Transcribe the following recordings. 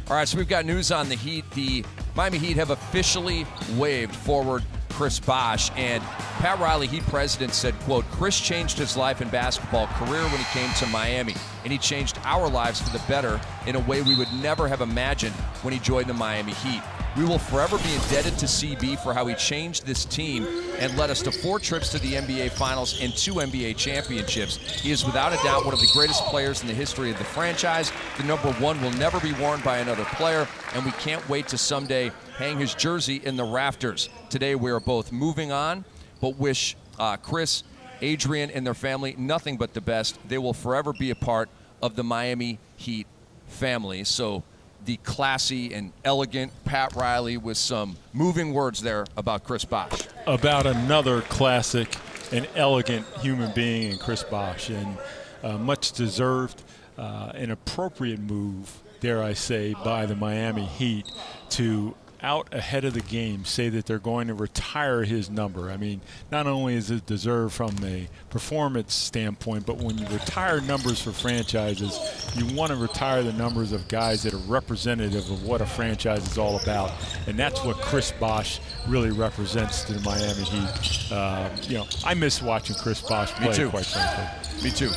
All right, so we've got news on the Heat. The Miami Heat have officially waived forward Chris Bosh, and Pat Riley, Heat president, said, quote, "Chris changed his life and basketball career when he came to Miami, and he changed our lives for the better in a way we would never have imagined when he joined the Miami Heat. We will forever be indebted to CB for how he changed this team and led us to 4 trips to the NBA Finals and 2 NBA championships. He is without a doubt one of the greatest players in the history of the franchise. The number 1 will never be worn by another player, and we can't wait to someday hang his jersey in the rafters. Today we are both moving on, but wish Chris, Adrian, and their family nothing but the best. They will forever be a part of the Miami Heat family." So the classy and elegant Pat Riley with some moving words there about Chris Bosh. About another classic and elegant human being in Chris Bosh, and much deserved, an appropriate move, dare I say, by the Miami Heat to out ahead of the game say that they're going to retire his number. I mean, not only is it deserved from a performance standpoint, but when you retire numbers for franchises, you want to retire the numbers of guys that are representative of what a franchise is all about. And that's what Chris Bosh really represents to the Miami Heat. You know, I miss watching Chris Bosh play, quite frankly. Me too.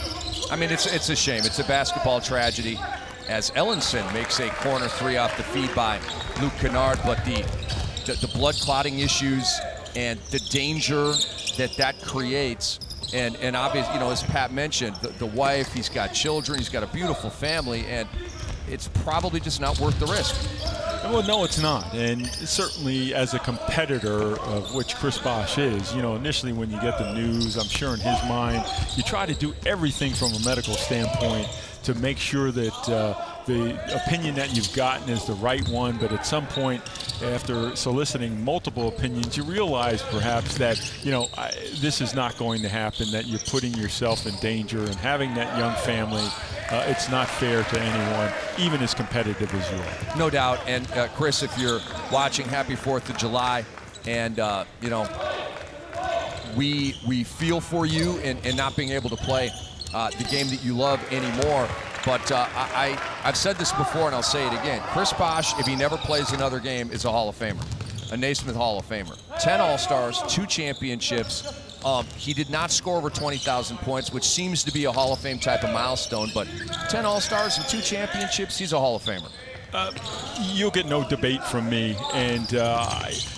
I mean, it's a shame. It's a basketball tragedy, as Ellenson makes a corner 3 off the feed by Luke Kennard, but the blood clotting issues and the danger that creates, and obviously, you know, as Pat mentioned, the wife, he's got children, he's got a beautiful family, and it's probably just not worth the risk. Well, no, it's not. And certainly as a competitor, of which Chris Bosh is, you know, initially when you get the news, I'm sure in his mind, you try to do everything from a medical standpoint to make sure that the opinion that you've gotten is the right one. But at some point, after soliciting multiple opinions, you realize perhaps that, you know, this is not going to happen, that you're putting yourself in danger, and having that young family, it's not fair to anyone, even as competitive as you are. No doubt. And Chris, if you're watching, happy 4th of July. And, you know, we feel for you in not being able to play the game that you love anymore. But I've said this before, and I'll say it again. Chris Bosh, if he never plays another game, is a Hall of Famer, a Naismith Hall of Famer. 10 All-Stars, 2 championships. He did not score over 20,000 points, which seems to be a Hall of Fame type of milestone, but 10 All-Stars and 2 championships, he's a Hall of Famer. You'll get no debate from me. And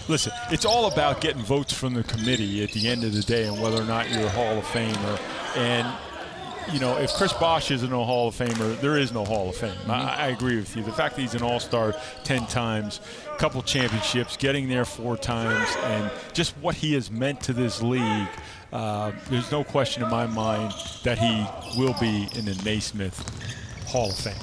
listen, it's all about getting votes from the committee at the end of the day and whether or not you're a Hall of Famer. And you know, if Chris Bosh isn't a Hall of Famer, there is no Hall of Fame. I agree with you. The fact that he's an All-Star 10 times, a couple championships, getting there 4 times, and just what he has meant to this league, there's no question in my mind that he will be in the Naismith Hall of Fame.